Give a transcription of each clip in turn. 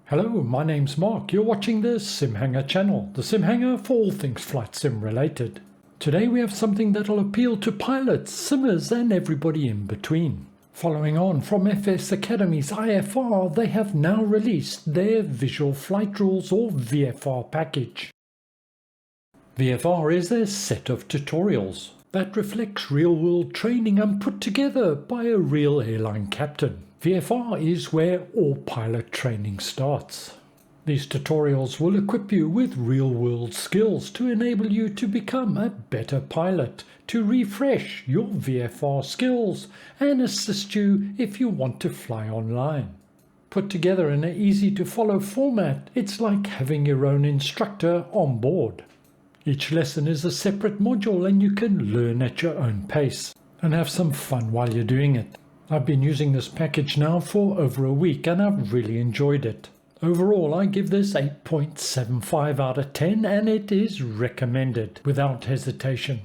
Hello, my name's Mark. You're watching the SimHanger channel, the SimHanger for all things flight sim related. Today we have something that'll appeal to pilots, simmers and everybody in between. Following on from FS Academy's IFR, they have now released their Visual Flight Rules or VFR package. VFR is a set of tutorials that reflects real-world training and put together by a real airline captain. VFR is where all pilot training starts. These tutorials will equip you with real-world skills to enable you to become a better pilot, to refresh your VFR skills and assist you if you want to fly online. Put together in an easy-to-follow format, it's like having your own instructor on board. Each lesson is a separate module and you can learn at your own pace and have some fun while you're doing it. I've been using this package now for over a week and I've really enjoyed it. Overall, I give this 8.75 out of 10 and it is recommended without hesitation.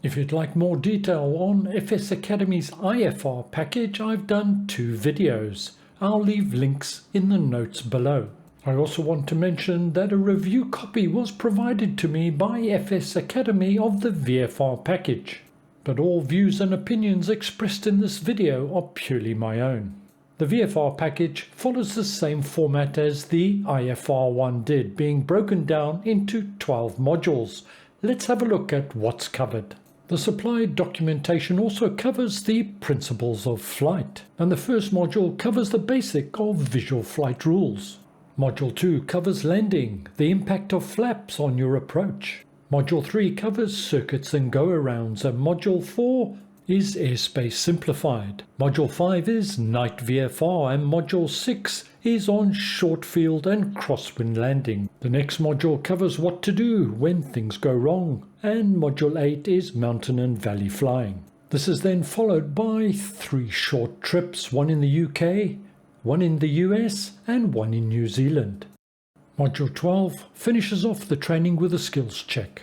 If you'd like more detail on FS Academy's IFR package, I've done 2 videos. I'll leave links in the notes below. I also want to mention that a review copy was provided to me by FS Academy of the VFR package, but all views and opinions expressed in this video are purely my own. The VFR package follows the same format as the IFR one did, being broken down into 12 modules. Let's have a look at what's covered. The supplied documentation also covers the principles of flight, and the first module covers the basic of visual flight rules. Module 2 covers landing, the impact of flaps on your approach. Module 3 covers circuits and go-arounds, and Module 4 is airspace simplified. Module 5 is night VFR, and Module 6 is on short field and crosswind landing. The next module covers what to do when things go wrong, and Module 8 is mountain and valley flying. This is then followed by 3 short trips, one in the UK, one in the US and one in New Zealand. Module 12 finishes off the training with a skills check.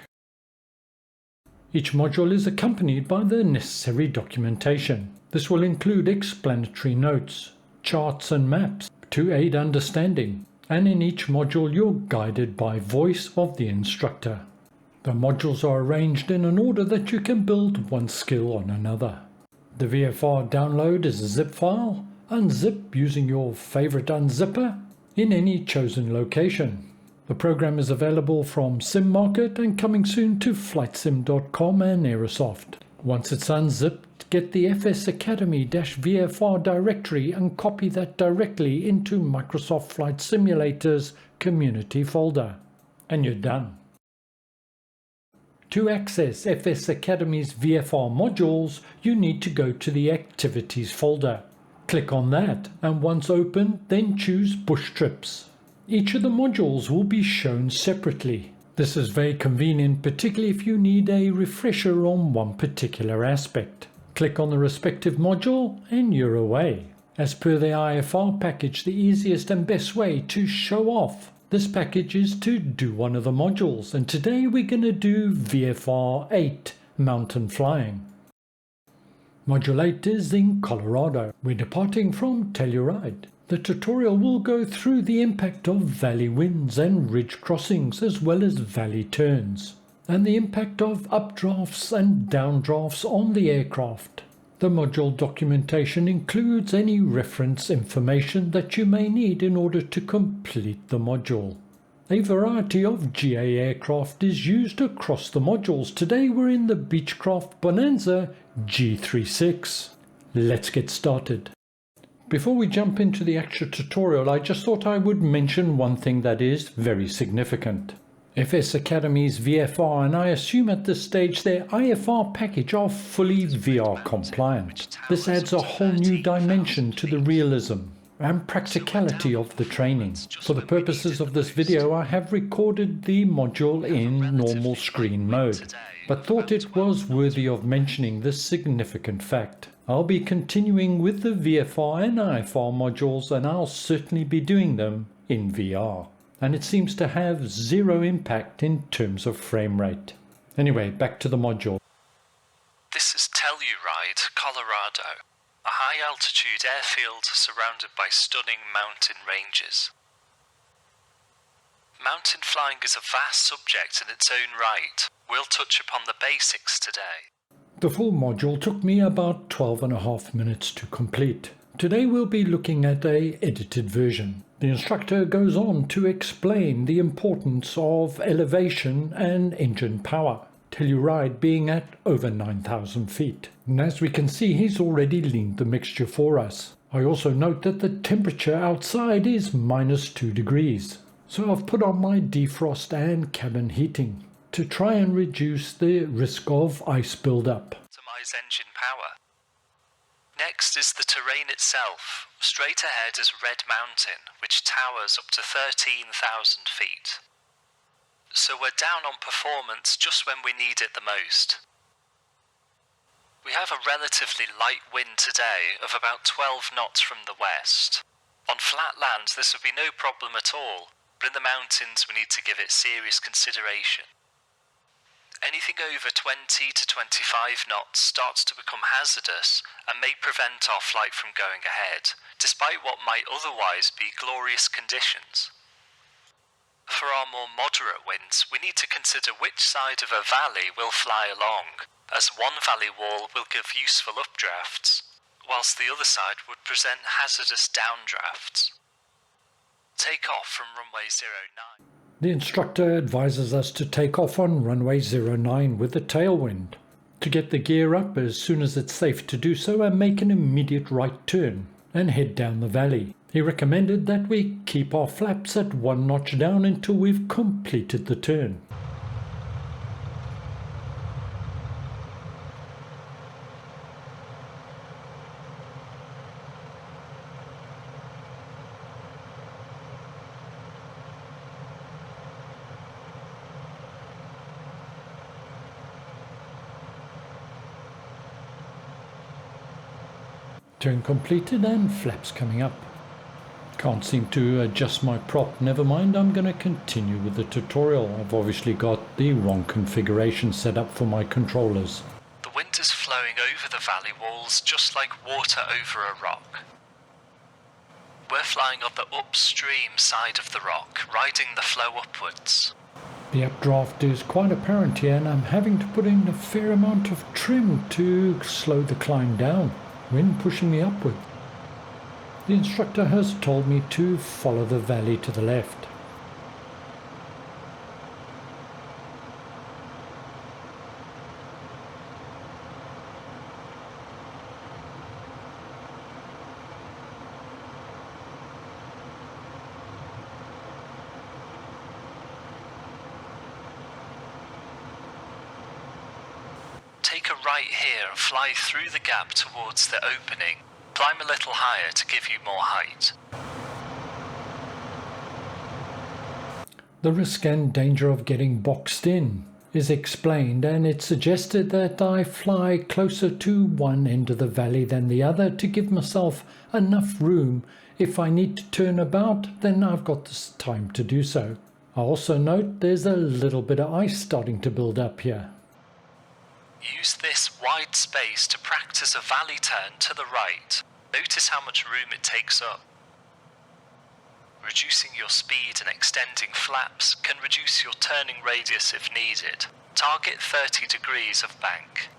Each module is accompanied by the necessary documentation. This will include explanatory notes, charts and maps to aid understanding, and in each module you're guided by voice of the instructor. The modules are arranged in an order that you can build one skill on another. The VFR download is a zip file. Unzip using your favorite unzipper in any chosen location. The program is available from SimMarket and coming soon to flightsim.com and Aerosoft. Once it's unzipped, get the FS Academy-VFR directory and copy that directly into Microsoft Flight Simulator's community folder. And you're done. To access FS Academy's VFR modules, you need to go to the Activities folder. Click on that, and once open, then choose Bush Trips. Each of the modules will be shown separately. This is very convenient, particularly if you need a refresher on one particular aspect. Click on the respective module and you're away. As per the IFR package, the easiest and best way to show off this package is to do one of the modules, and today we're going to do VFR08 Mountain flying. Module 8 is in Colorado. We're departing from Telluride. The tutorial will go through the impact of valley winds and ridge crossings as well as valley turns, and the impact of updrafts and downdrafts on the aircraft. The module documentation includes any reference information that you may need in order to complete the module. A variety of GA aircraft is used across the modules. Today we're in the Beechcraft Bonanza G36. Let's get started. Before we jump into the actual tutorial, I just thought I would mention one thing that is very significant. FS Academy's VFR, and I assume at this stage their IFR package, are fully VR compliant. This adds a whole new dimension to the realism and practicality of the training. For the purposes of this video, I have recorded the module in normal screen mode, but thought it was worthy of mentioning this significant fact. I'll be continuing with the VFR and IFR modules, and I'll certainly be doing them in VR. And it seems to have zero impact in terms of frame rate. Anyway, back to the module. This is Telluride, Colorado. a high-altitude airfield surrounded by stunning mountain ranges. Mountain flying is a vast subject in its own right. We'll touch upon the basics today. The full module took me about 12.5 minutes to complete. Today we'll be looking at an edited version. The instructor goes on to explain the importance of elevation and engine power. Telluride being at over 9,000 feet. And as we can see, he's already leaned the mixture for us. I also note that the temperature outside is -2 degrees. So I've put on my defrost and cabin heating to try and reduce the risk of ice build-up. Optimize engine power. Next is the terrain itself. Straight ahead is Red Mountain, which towers up to 13,000 feet. So we're down on performance just when we need it the most. We have a relatively light wind today of about 12 knots from the west. On flat land this would be no problem at all, but in the mountains we need to give it serious consideration. Anything over 20 to 25 knots starts to become hazardous and may prevent our flight from going ahead, despite what might otherwise be glorious conditions. For our more moderate winds, we need to consider which side of a valley we'll fly along, as one valley wall will give useful updrafts, whilst the other side would present hazardous downdrafts. Take off from runway 09. The instructor advises us to take off on runway 09 with the tailwind, to get the gear up as soon as it's safe to do so and make an immediate right turn and head down the valley. He recommended that we keep our flaps at 1 notch down until we've completed the turn. Turn completed and flaps coming up. Can't seem to adjust my prop. Never mind, I'm going to continue with the tutorial. I've obviously got the wrong configuration set up for my controllers. The wind is flowing over the valley walls just like water over a rock. We're flying on the upstream side of the rock, riding the flow upwards. The updraft is quite apparent here and I'm having to put in a fair amount of trim to slow the climb down. Wind pushing me upward. The instructor has told me to follow the valley to the left. Take a right here and fly through the gap towards the opening. Climb a little higher to give you more height. The risk and danger of getting boxed in is explained, and it's suggested that I fly closer to one end of the valley than the other to give myself enough room. If I need to turn about, then I've got this time to do so. I also note there's a little bit of ice starting to build up here. Use this wide space to practice a valley turn to the right. Notice how much room it takes up. Reducing your speed and extending flaps can reduce your turning radius if needed. Target 30 degrees of bank.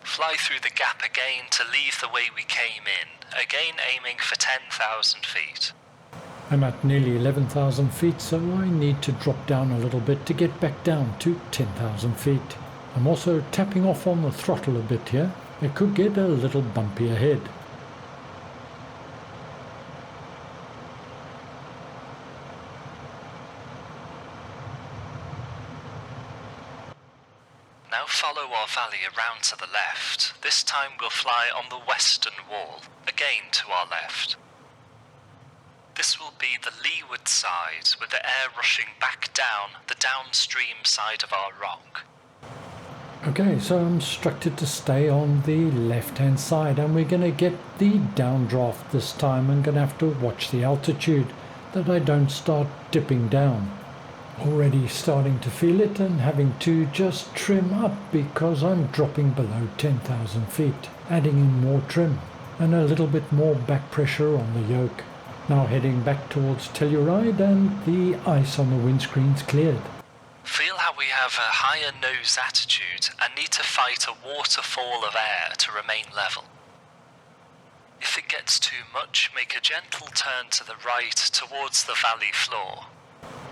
Fly through the gap again to leave the way we came in, again aiming for 10,000 feet. I'm at nearly 11,000 feet, so I need to drop down a little bit to get back down to 10,000 feet. I'm also tapping off on the throttle a bit here. It could get a little bumpy ahead. Now follow our valley around to the left. This time we'll fly on the western wall, again to our left. This will be the leeward side, with the air rushing back down the downstream side of our rock. Okay, so I'm instructed to stay on the left-hand side, and we're going to get the downdraft this time. I'm going to have to watch the altitude, that I don't start dipping down. Already starting to feel it and having to just trim up because I'm dropping below 10,000 feet, adding in more trim and a little bit more back pressure on the yoke. Now heading back towards Telluride, and the ice on the windscreen's cleared. Feel how we have a higher nose attitude and need to fight a waterfall of air to remain level. If it gets too much, make a gentle turn to the right towards the valley floor.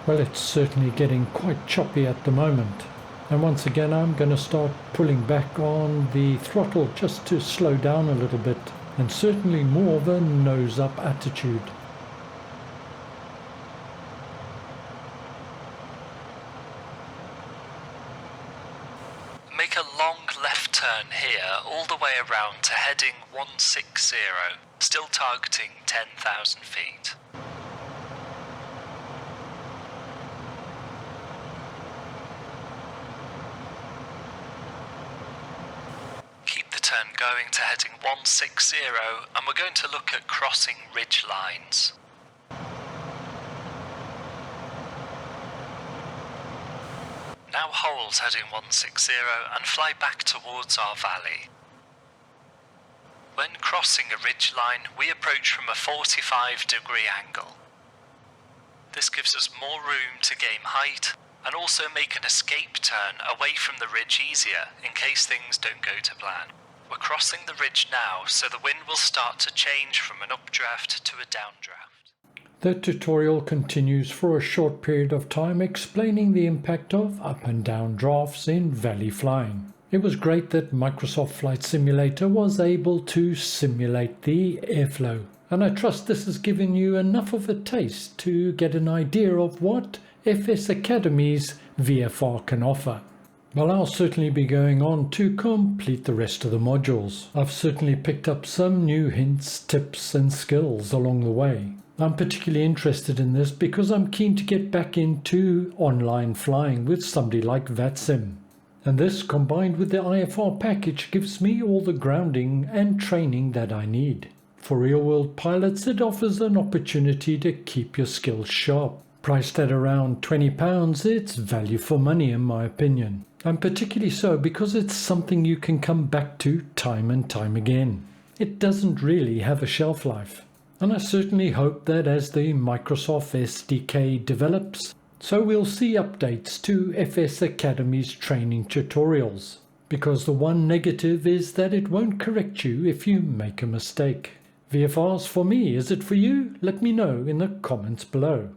Well, it's certainly getting quite choppy at the moment. And once again, I'm going to start pulling back on the throttle just to slow down a little bit, and certainly more of a nose-up attitude. Make a long left turn here all the way around to heading 160, still targeting 10,000 feet. Keep the turn going to heading 160, and we're going to look at crossing ridge lines. Now hold heading 160 and fly back towards our valley. When crossing a ridge line, we approach from a 45-degree angle. This gives us more room to gain height and also make an escape turn away from the ridge easier in case things don't go to plan. We're crossing the ridge now, so the wind will start to change from an updraft to a downdraft. The tutorial continues for a short period of time, explaining the impact of up and down drafts in valley flying. It was great that Microsoft Flight Simulator was able to simulate the airflow, and I trust this has given you enough of a taste to get an idea of what FS Academy's VFR can offer. Well, I'll certainly be going on to complete the rest of the modules. I've certainly picked up some new hints, tips and skills along the way. I'm particularly interested in this because I'm keen to get back into online flying with somebody like VATSIM. And this, combined with the IFR package, gives me all the grounding and training that I need. For real-world pilots, it offers an opportunity to keep your skills sharp. Priced at around £20, it's value for money in my opinion. And particularly so because it's something you can come back to time and time again. It doesn't really have a shelf life. And I certainly hope that as the Microsoft SDK develops, so we'll see updates to FS Academy's training tutorials. Because the one negative is that it won't correct you if you make a mistake. VFR's for me, is it for you? Let me know in the comments below.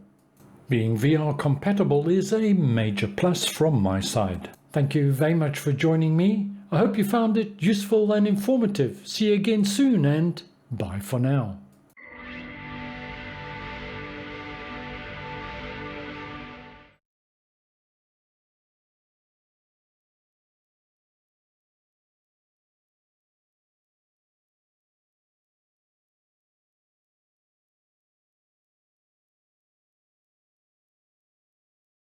Being VR compatible is a major plus from my side. Thank you very much for joining me. I hope you found it useful and informative. See you again soon, and bye for now.